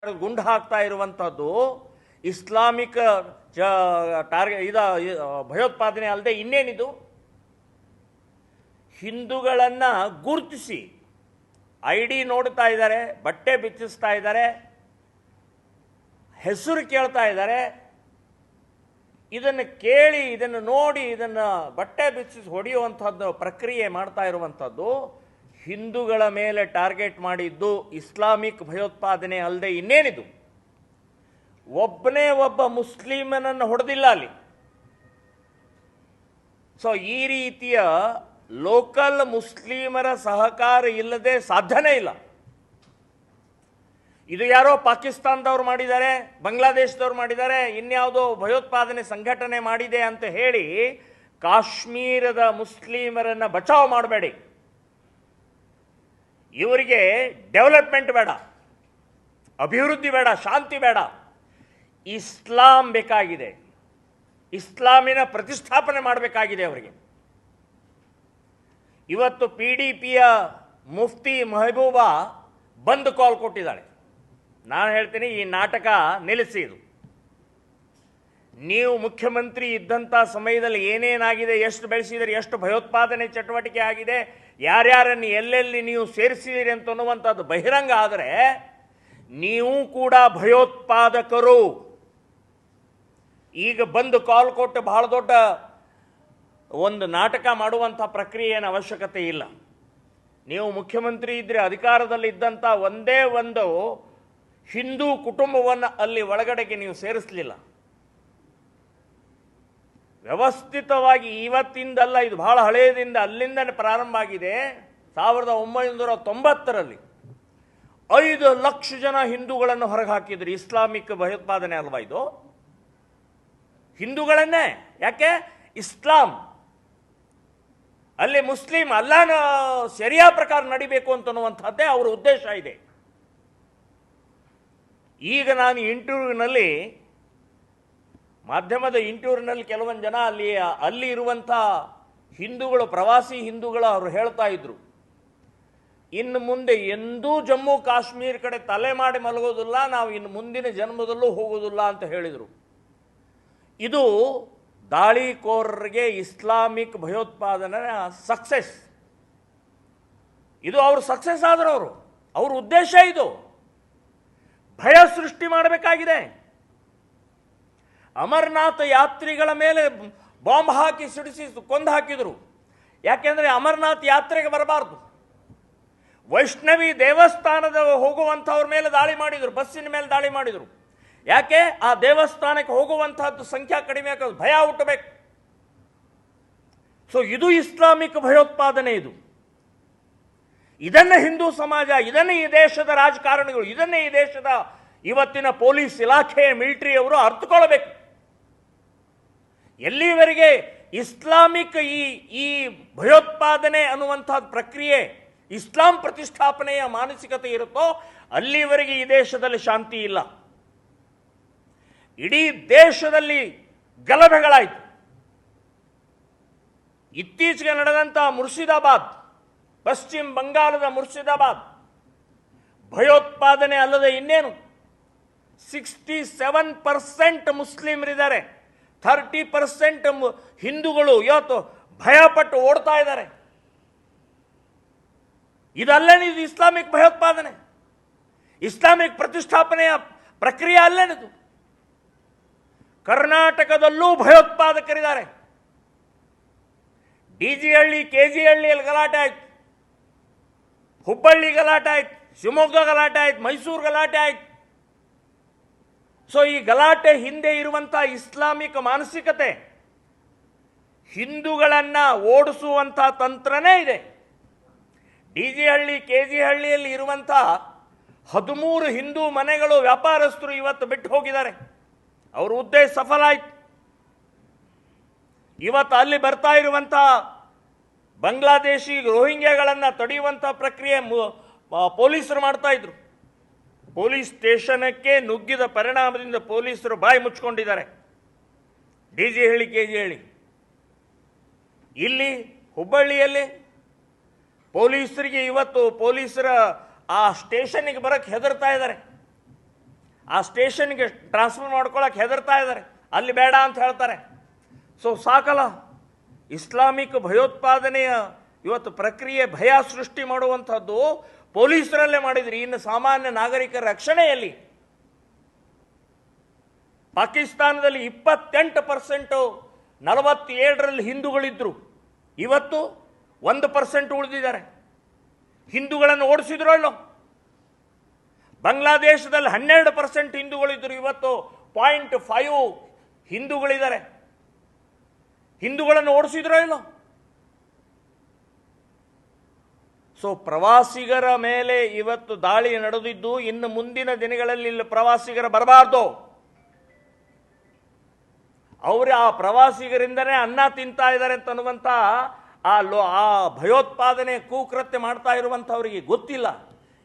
ಗುಂಡು ಹಾಕ್ತಾ ಇರುವಂಥದ್ದು ಇಸ್ಲಾಮಿಕ್ ಭಯೋತ್ಪಾದನೆ ಅಲ್ಲದೆ ಇನ್ನೇನಿದು? ಹಿಂದೂಗಳನ್ನ ಗುರುತಿಸಿ ಐಡಿ ನೋಡ್ತಾ ಇದ್ದಾರೆ, ಬಟ್ಟೆ ಬಿಚ್ಚಿಸ್ತಾ ಇದ್ದಾರೆ, ಹೆಸರು ಕೇಳ್ತಾ ಇದ್ದಾರೆ. ಇದನ್ನು ಕೇಳಿ, ಇದನ್ನು ನೋಡಿ, ಇದನ್ನು ಬಟ್ಟೆ ಬಿಚ್ಚಿಸಿ ಹೊಡೆಯುವಂಥದ್ದು ಪ್ರಕ್ರಿಯೆ ಮಾಡ್ತಾ ಇರುವಂಥದ್ದು ಹಿಂದೂಗಳ ಮೇಲೆ ಟಾರ್ಗೆಟ್ ಮಾಡಿದ್ದು ಇಸ್ಲಾಮಿಕ್ ಭಯೋತ್ಪಾದನೆ ಅಲ್ಲದೆ ಇನ್ನೇನಿದು? ಒಬ್ಬನೇ ಒಬ್ಬ ಮುಸ್ಲಿಮನನ್ನು ಹೊಡೆದಿಲ್ಲ ಅಲ್ಲಿ. ಸೊ ಈ ರೀತಿಯ ಲೋಕಲ್ ಮುಸ್ಲಿಮರ ಸಹಕಾರ ಇಲ್ಲದೆ ಸಾಧ್ಯನೇ ಇಲ್ಲ. ಇದು ಯಾರೋ ಪಾಕಿಸ್ತಾನದವ್ರು ಮಾಡಿದ್ದಾರೆ, ಬಾಂಗ್ಲಾದೇಶದವ್ರು ಮಾಡಿದ್ದಾರೆ, ಇನ್ಯಾವುದೋ ಭಯೋತ್ಪಾದನೆ ಸಂಘಟನೆ ಮಾಡಿದೆ ಅಂತ ಹೇಳಿ ಕಾಶ್ಮೀರದ ಮುಸ್ಲಿಮರನ್ನು ಬಚಾವ್ ಮಾಡಬೇಡಿ. ಇವರಿಗೆ ಡೆವಲಪ್ಮೆಂಟ್ ಬೇಡ, ಅಭಿವೃದ್ಧಿ ಬೇಡ, ಶಾಂತಿ ಬೇಡ, ಇಸ್ಲಾಂ ಬೇಕಾಗಿದೆ. ಇಸ್ಲಾಮಿನ ಪ್ರತಿಷ್ಠಾಪನೆ ಮಾಡಬೇಕಾಗಿದೆ ಅವರಿಗೆ. ಇವತ್ತು PDPಯ ಮುಫ್ತಿ ಮೆಹಬೂಬಾ ಬಂದ್ ಕಾಲ್ ಕೊಟ್ಟಿದ್ದಾಳೆ. ನಾನು ಹೇಳ್ತೀನಿ, ಈ ನಾಟಕ ನಿಲ್ಲಿಸಿ. ಇದು ನೀವು ಮುಖ್ಯಮಂತ್ರಿ ಇದ್ದಂಥ ಸಮಯದಲ್ಲಿ ಏನೇನಾಗಿದೆ, ಎಷ್ಟು ಬೆಳೆಸಿದಿರಿ, ಎಷ್ಟು ಭಯೋತ್ಪಾದನೆ ಚಟುವಟಿಕೆ ಆಗಿದೆ, ಯಾರ್ಯಾರನ್ನು ಎಲ್ಲೆಲ್ಲಿ ನೀವು ಸೇರಿಸಿದಿರಿ ಅಂತ ಅನ್ನುವಂಥದ್ದು ಬಹಿರಂಗ ಆದರೆ ನೀವು ಕೂಡ ಭಯೋತ್ಪಾದಕರು. ಈಗ ಬಂದು ಕಾಲ್ ಕೊಟ್ಟು ಬಹಳ ದೊಡ್ಡ ಒಂದು ನಾಟಕ ಮಾಡುವಂಥ ಪ್ರಕ್ರಿಯೆಯ ಅವಶ್ಯಕತೆ ಇಲ್ಲ. ನೀವು ಮುಖ್ಯಮಂತ್ರಿ ಇದ್ದರೆ, ಅಧಿಕಾರದಲ್ಲಿ ಇದ್ದಂಥ ಒಂದೇ ಒಂದು ಹಿಂದೂ ಕುಟುಂಬವನ್ನು ಅಲ್ಲಿ ಒಳಗಡೆಗೆ ನೀವು ಸೇರಿಸಲಿಲ್ಲ. ವ್ಯವಸ್ಥಿತವಾಗಿ ಇವತ್ತಿಂದಲ್ಲ, ಇದು ಬಹಳ ಹಳೆಯದಿಂದ ಅಲ್ಲಿಂದಲೇ ಪ್ರಾರಂಭ ಆಗಿದೆ. 1990ರಲ್ಲಿ 5 ಲಕ್ಷ ಜನ ಹಿಂದೂಗಳನ್ನು ಹೊರಗೆ ಹಾಕಿದ್ರು. ಇಸ್ಲಾಮಿಕ್ ಭಯೋತ್ಪಾದನೆ ಅಲ್ವಾ ಇದು? ಹಿಂದೂಗಳನ್ನೇ. ಯಾಕೆ? ಇಸ್ಲಾಂ ಅಲ್ಲಿ ಮುಸ್ಲಿಂ ಅಲ್ಲಾನ ಶರಿಯಾ ಪ್ರಕಾರ ನಡಿಬೇಕು ಅಂತನ್ನುವಂಥದ್ದೇ ಅವರ ಉದ್ದೇಶ ಇದೆ. ಈಗ ನಾನು ಇಂಟರ್ವ್ಯೂನಲ್ಲಿ, ಮಾಧ್ಯಮದ ಇಂಟರ್ವ್ಯೂನಲ್ಲಿ ಕೆಲವೊಂದು ಜನ ಅಲ್ಲಿ ಇರುವಂಥ ಹಿಂದೂಗಳು, ಪ್ರವಾಸಿ ಹಿಂದೂಗಳು, ಅವರು ಹೇಳ್ತಾ ಇದ್ರು, ಇನ್ನು ಮುಂದೆ ಎಂದೂ ಜಮ್ಮು ಕಾಶ್ಮೀರ ಕಡೆ ತಲೆ ಮಾಡಿ ಮಲಗೋದಿಲ್ಲ, ನಾವು ಇನ್ನು ಮುಂದಿನ ಜನ್ಮದಲ್ಲೂ ಹೋಗೋದಿಲ್ಲ ಅಂತ ಹೇಳಿದರು. ಇದು ದಾಳಿಕೋರರಿಗೆ ಇಸ್ಲಾಮಿಕ್ ಭಯೋತ್ಪಾದನೆ ಸಕ್ಸೆಸ್. ಇದು ಅವರು ಸಕ್ಸೆಸ್ ಆದರು. ಅವ್ರ ಉದ್ದೇಶ ಇದು ಭಯ ಸೃಷ್ಟಿ ಮಾಡಬೇಕಾಗಿದೆ. ಅಮರನಾಥ ಯಾತ್ರಿಗಳ ಮೇಲೆ ಬಾಂಬ್ ಹಾಕಿ ಸಿಡಿಸಿ ಕೊಂದು ಹಾಕಿದರು. ಯಾಕೆಂದರೆ ಅಮರನಾಥ್ ಯಾತ್ರೆಗೆ ಬರಬಾರ್ದು. ವೈಷ್ಣವಿ ದೇವಸ್ಥಾನದ ಹೋಗುವಂಥವ್ರ ಮೇಲೆ ದಾಳಿ ಮಾಡಿದರು, ಬಸ್ಸಿನ ಮೇಲೆ ದಾಳಿ ಮಾಡಿದರು. ಯಾಕೆ? ಆ ದೇವಸ್ಥಾನಕ್ಕೆ ಹೋಗುವಂತಹದ್ದು ಸಂಖ್ಯೆ ಕಡಿಮೆ ಆಗೋದು, ಭಯ ಹುಟ್ಟಬೇಕು. ಸೊ ಇದು ಇಸ್ಲಾಮಿಕ್ ಭಯೋತ್ಪಾದನೆ. ಇದನ್ನೇ ಹಿಂದೂ ಸಮಾಜ, ಇದನ್ನೇ ಈ ದೇಶದ ರಾಜಕಾರಣಿಗಳು, ಇದನ್ನೇ ಈ ದೇಶದ ಇವತ್ತಿನ ಪೊಲೀಸ್ ಇಲಾಖೆ, ಮಿಲಿಟರಿಯವರು ಅರ್ಥಕೊಳ್ಬೇಕು. ಎಲ್ಲಿವರೆಗೆ ಇಸ್ಲಾಮಿಕ್ ಈ ಭಯೋತ್ಪಾದನೆ ಅನ್ನುವಂತಹ ಪ್ರಕ್ರಿಯೆ, ಇಸ್ಲಾಂ ಪ್ರತಿಷ್ಠಾಪನೆಯ ಮಾನಸಿಕತೆ ಇರುತ್ತೋ ಅಲ್ಲಿವರೆಗೆ ಈ ದೇಶದಲ್ಲಿ ಶಾಂತಿ ಇಲ್ಲ. ಇಡೀ ದೇಶದಲ್ಲಿ ಗಲಭೆಗಳಾಯಿತು. ಇತ್ತೀಚೆಗೆ ನಡೆದಂಥ ಮುರ್ಷಿದಾಬಾದ್, ಪಶ್ಚಿಮ ಬಂಗಾಳದ ಮುರ್ಷಿದಾಬಾದ್ ಭಯೋತ್ಪಾದನೆ ಅಲ್ಲದೆ ಇನ್ನೇನು? 67% ಮುಸ್ಲಿಮರಿದ್ದಾರೆ, 30% ಹಿಂದೂಗಳು ಇವತ್ತು ಭಯಪಟ್ಟು ಓಡ್ತಾ ಇದ್ದಾರೆ. ಇದಲ್ಲೇನಿದು ಇಸ್ಲಾಮಿಕ್ ಭಯೋತ್ಪಾದನೆ? ಇಸ್ಲಾಮಿಕ್ ಪ್ರತಿಷ್ಠಾಪನೆಯ ಪ್ರಕ್ರಿಯೆ ಅಲ್ಲೇನಿದು? ಕರ್ನಾಟಕದಲ್ಲೂ ಭಯೋತ್ಪಾದಕರಿದ್ದಾರೆ. DGಹಳ್ಳಿ, KGಹಳ್ಳಿಯಲ್ಲಿ ಗಲಾಟೆ ಆಯ್ತು, ಹುಬ್ಬಳ್ಳಿ ಗಲಾಟೆ ಆಯ್ತು, ಶಿವಮೊಗ್ಗ ಗಲಾಟೆ ಆಯ್ತು, ಮೈಸೂರು ಗಲಾಟೆ ಆಯ್ತು. ಸೊ ಈ ಗಲಾಟೆ ಹಿಂದೆ ಇರುವಂಥ ಇಸ್ಲಾಮಿಕ್ ಮಾನಸಿಕತೆ, ಹಿಂದೂಗಳನ್ನು ಓಡಿಸುವಂಥ ತಂತ್ರನೇ ಇದೆ. DGಹಳ್ಳಿ, KGಹಳ್ಳಿಯಲ್ಲಿ ಇರುವಂಥ 13 ಹಿಂದೂ ಮನೆಗಳು ವ್ಯಾಪಾರಸ್ಥರು ಇವತ್ತು ಬಿಟ್ಟು ಹೋಗಿದ್ದಾರೆ. ಅವ್ರ ಉದ್ದೇಶ ಸಫಲ ಆಯ್ತು. ಇವತ್ತು ಅಲ್ಲಿ ಬರ್ತಾ ಇರುವಂಥ ಬಾಂಗ್ಲಾದೇಶಿ ರೋಹಿಂಗ್ಯಾಗಳನ್ನು ತಡೆಯುವಂಥ ಪ್ರಕ್ರಿಯೆ ಪೊಲೀಸರು ಮಾಡ್ತಾ ಇದ್ರು. ಪೊಲೀಸ್ ಸ್ಟೇಷನಕ್ಕೆ ನುಗ್ಗಿದ ಪರಿಣಾಮದಿಂದ ಪೊಲೀಸರು ಬಾಯಿ ಮುಚ್ಕೊಂಡಿದ್ದಾರೆ. DGಹಳ್ಳಿ, KGಹಳ್ಳಿ. ಇಲ್ಲಿ ಹುಬ್ಬಳ್ಳಿಯಲ್ಲಿ ಪೊಲೀಸರಿಗೆ ಇವತ್ತು ಪೊಲೀಸರ ಆ ಸ್ಟೇಷನ್ಗೆ ಬರಕ್ಕೆ ಹೆದರ್ತಾ ಇದ್ದಾರೆ. ಆ ಸ್ಟೇಷನ್ಗೆ ಟ್ರಾನ್ಸ್ಫರ್ ಮಾಡ್ಕೊಳ್ಳೋಕೆ ಹೆದರ್ತಾ ಇದ್ದಾರೆ, ಅಲ್ಲಿ ಬೇಡ ಅಂತ ಹೇಳ್ತಾರೆ. ಸೊ ಸಾಕಲ್ಲ, ಇಸ್ಲಾಮಿಕ್ ಭಯೋತ್ಪಾದನೆಯ ಇವತ್ತು ಪ್ರಕ್ರಿಯೆ ಭಯ ಸೃಷ್ಟಿ ಮಾಡುವಂಥದ್ದು ಪೊಲೀಸರಲ್ಲೇ ಮಾಡಿದ್ರಿ, ಇನ್ನು ಸಾಮಾನ್ಯ ನಾಗರಿಕರ ರಕ್ಷಣೆಯಲ್ಲಿ. ಪಾಕಿಸ್ತಾನದಲ್ಲಿ 28%, 47ರಲ್ಲಿ ಹಿಂದೂಗಳಿದ್ರು, ಇವತ್ತು 1% ಉಳಿದಿದ್ದಾರೆ. ಹಿಂದೂಗಳನ್ನು ಓಡಿಸಿದ್ರು ಅಲ್ಲೋ. ಬಾಂಗ್ಲಾದೇಶದಲ್ಲಿ 12% ಹಿಂದೂಗಳಿದ್ರು, ಇವತ್ತು 0.5 ಹಿಂದೂಗಳಿದ್ದಾರೆ. ಹಿಂದೂಗಳನ್ನು ಓಡಿಸಿದ್ರೋ ಇಲ್ಲೋ. ಸೊ ಪ್ರವಾಸಿಗರ ಮೇಲೆ ಇವತ್ತು ದಾಳಿ ನಡೆದಿದ್ದು, ಇನ್ನು ಮುಂದಿನ ದಿನಗಳಲ್ಲಿ ಇಲ್ಲಿ ಪ್ರವಾಸಿಗರ ಬರಬಾರ್ದು. ಅವರು ಆ ಪ್ರವಾಸಿಗರಿಂದನೇ ಅನ್ನ ತಿಂತಾ ಇದ್ದಾರೆ ಅಂತನ್ನುವಂಥ ಆ ಭಯೋತ್ಪಾದನೆ ಕೂಕೃತ್ಯ ಮಾಡ್ತಾ ಇರುವಂಥವರಿಗೆ ಗೊತ್ತಿಲ್ಲ.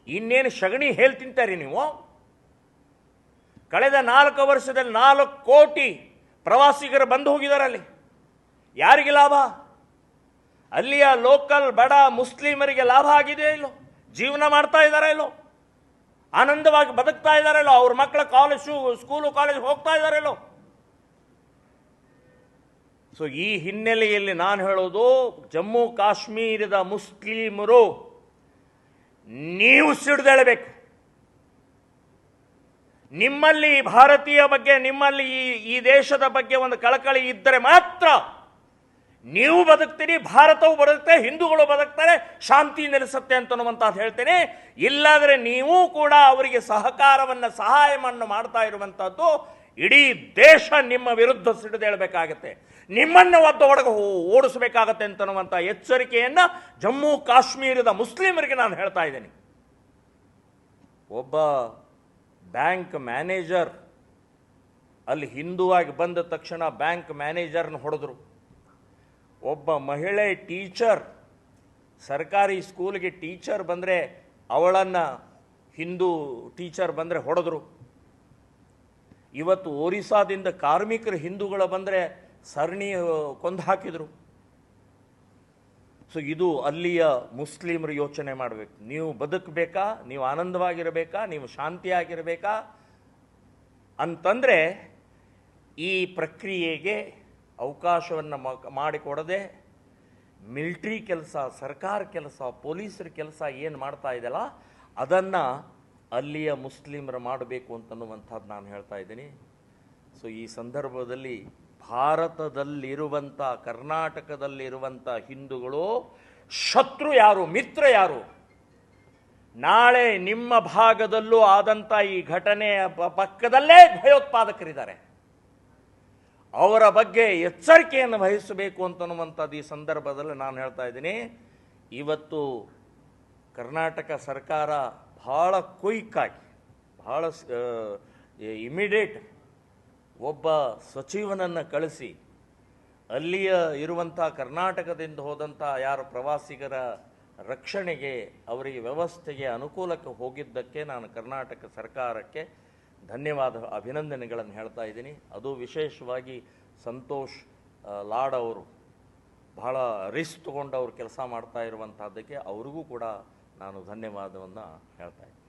ಇನ್ನೇನು ಸಗಣಿ ಹೇಳಿ ತಿಂತಾರೆ ನೀವು. ಕಳೆದ 4 ವರ್ಷದಲ್ಲಿ 4 ಕೋಟಿ ಪ್ರವಾಸಿಗರು ಬಂದು ಹೋಗಿದ್ದಾರೆ. ಅಲ್ಲಿ ಯಾರಿಗೆ ಲಾಭ? ಅಲ್ಲಿಯ ಲೋಕಲ್ ಬಡ ಮುಸ್ಲಿಮರಿಗೆ ಲಾಭ ಆಗಿದೆ ಇಲ್ಲೋ? ಜೀವನ ಮಾಡ್ತಾ ಇದ್ದಾರೆ ಇಲ್ಲೋ? ಆನಂದವಾಗಿ ಬದುಕ್ತಾ ಇದ್ದಾರೆ ಇಲ್ಲೋ? ಅವ್ರ ಮಕ್ಕಳ ಸ್ಕೂಲು ಕಾಲೇಜ್ ಹೋಗ್ತಾ ಇದ್ದಾರೆ ಇಲ್ಲೋ? ಸೊ ಈ ಹಿನ್ನೆಲೆಯಲ್ಲಿ ನಾನು ಹೇಳೋದು, ಜಮ್ಮು ಕಾಶ್ಮೀರದ ಮುಸ್ಲಿಮರು ನೀವು ಸಿಡಿದೇಳಬೇಕು. ನಿಮ್ಮಲ್ಲಿ ಭಾರತೀಯ ಬಗ್ಗೆ, ನಿಮ್ಮಲ್ಲಿ ಈ ದೇಶದ ಬಗ್ಗೆ ಒಂದು ಕಳಕಳಿ ಇದ್ದರೆ ಮಾತ್ರ ನೀವು ಬದುಕ್ತೀರಿ, ಭಾರತವು ಬದುಕ್ತಾರೆ, ಹಿಂದೂಗಳು ಬದುಕ್ತಾರೆ, ಶಾಂತಿ ನೆಲೆಸುತ್ತೆ ಅಂತನ್ನುವಂಥದ್ದು ಹೇಳ್ತೇನೆ. ಇಲ್ಲಾದರೆ ನೀವು ಕೂಡ ಅವರಿಗೆ ಸಹಾಯವನ್ನು ಮಾಡ್ತಾ ಇರುವಂಥದ್ದು, ಇಡೀ ದೇಶ ನಿಮ್ಮ ವಿರುದ್ಧ ಸಿಡಿದೇಳಬೇಕಾಗತ್ತೆ, ನಿಮ್ಮನ್ನು ಒಳಗೆ ಓಡಿಸಬೇಕಾಗತ್ತೆ ಅಂತನ್ನುವಂಥ ಎಚ್ಚರಿಕೆಯನ್ನು ಜಮ್ಮು ಕಾಶ್ಮೀರದ ಮುಸ್ಲಿಮರಿಗೆ ನಾನು ಹೇಳ್ತಾ ಇದ್ದೇನೆ. ಒಬ್ಬ ಬ್ಯಾಂಕ್ ಮ್ಯಾನೇಜರ್ ಅಲ್ಲಿ ಹಿಂದೂವಾಗಿ ಬಂದ ತಕ್ಷಣ ಬ್ಯಾಂಕ್ ಮ್ಯಾನೇಜರ್ನ ಹೊಡೆದ್ರು. ಒಬ್ಬ ಮಹಿಳೆ ಟೀಚರ್, ಸರ್ಕಾರಿ ಸ್ಕೂಲ್ಗೆ ಟೀಚರ್ ಬಂದರೆ ಅವಳನ್ನು ಹಿಂದೂ ಟೀಚರ್ ಬಂದರೆ ಹೊಡೆದ್ರು. ಇವತ್ತು ಒರಿಸ್ಸಾದಿಂದ ಕಾರ್ಮಿಕರು ಹಿಂದೂಗಳು ಬಂದರೆ ಸರಣಿ ಕೊಂದು ಹಾಕಿದರು. ಸೊ ಇದು ಅಲ್ಲಿಯ ಮುಸ್ಲಿಮರು ಯೋಚನೆ ಮಾಡಬೇಕು. ನೀವು ಬದುಕಬೇಕಾ, ನೀವು ಆನಂದವಾಗಿರಬೇಕಾ, ನೀವು ಶಾಂತಿಯಾಗಿರಬೇಕಾ ಅಂತಂದರೆ ಈ ಪ್ರಕ್ರಿಯೆಗೆ ಅವಕಾಶವನ್ನು ಮಾಡಿಕೊಡದೆ ಮಿಲಿಟ್ರಿ ಕೆಲಸ, ಸರ್ಕಾರ ಕೆಲಸ, ಪೊಲೀಸರ ಕೆಲಸ ಏನು ಮಾಡ್ತಾ ಇದೆಯಲ್ಲ ಅದನ್ನು ಅಲ್ಲಿಯ ಮುಸ್ಲಿಮರು ಮಾಡಬೇಕು ಅಂತನ್ನುವಂಥದ್ದು ನಾನು ಹೇಳ್ತಾ ಇದ್ದೀನಿ. ಸೊ ಈ ಸಂದರ್ಭದಲ್ಲಿ ಭಾರತದಲ್ಲಿರುವಂಥ, ಕರ್ನಾಟಕದಲ್ಲಿರುವಂಥ ಹಿಂದೂಗಳು ಶತ್ರು ಯಾರು, ಮಿತ್ರ ಯಾರು? ನಾಳೆ ನಿಮ್ಮ ಭಾಗದಲ್ಲೂ ಆದಂಥ ಈ ಘಟನೆಯ ಪಕ್ಕದಲ್ಲೇ ಭಯೋತ್ಪಾದಕರಿದ್ದಾರೆ. ಅವರ ಬಗ್ಗೆ ಎಚ್ಚರಿಕೆಯನ್ನು ವಹಿಸಬೇಕು ಅಂತನ್ನುವಂಥದ್ದು ಈ ಸಂದರ್ಭದಲ್ಲಿ ನಾನು ಹೇಳ್ತಾ ಇದ್ದೀನಿ. ಇವತ್ತು ಕರ್ನಾಟಕ ಸರ್ಕಾರ ಭಾಳ ಕ್ವಿಕ್ಕಾಗಿ, ಭಾಳ ಇಮಿಡಿಯೇಟ್ ಒಬ್ಬ ಸಚಿವನನ್ನು ಕಳಿಸಿ ಅಲ್ಲಿಯ ಇರುವಂಥ ಕರ್ನಾಟಕದಿಂದ ಹೋದಂಥ ಯಾರು ಪ್ರವಾಸಿಗರ ರಕ್ಷಣೆಗೆ, ಅವರಿಗೆ ವ್ಯವಸ್ಥೆಗೆ ಅನುಕೂಲಕ್ಕೆ ಹೋಗಿದ್ದಕ್ಕೆ ನಾನು ಕರ್ನಾಟಕ ಸರ್ಕಾರಕ್ಕೆ ಅಭಿನಂದನೆಗಳನ್ನು ಹೇಳ್ತಾ ಇದ್ದೀನಿ. ಅದು ವಿಶೇಷವಾಗಿ ಸಂತೋಷ್ ಲಾಡ್ ಅವರು ಬಹಳ ರಿಸ್ಕ್ ತಗೊಂಡು ಅವರು ಕೆಲಸ ಮಾಡ್ತಾ ಇರುವಂಥದ್ದಕ್ಕೆ ಅವ್ರಿಗೂ ಕೂಡ ನಾನು ಧನ್ಯವಾದವನ್ನು ಹೇಳ್ತಾ ಇದ್ದೀನಿ.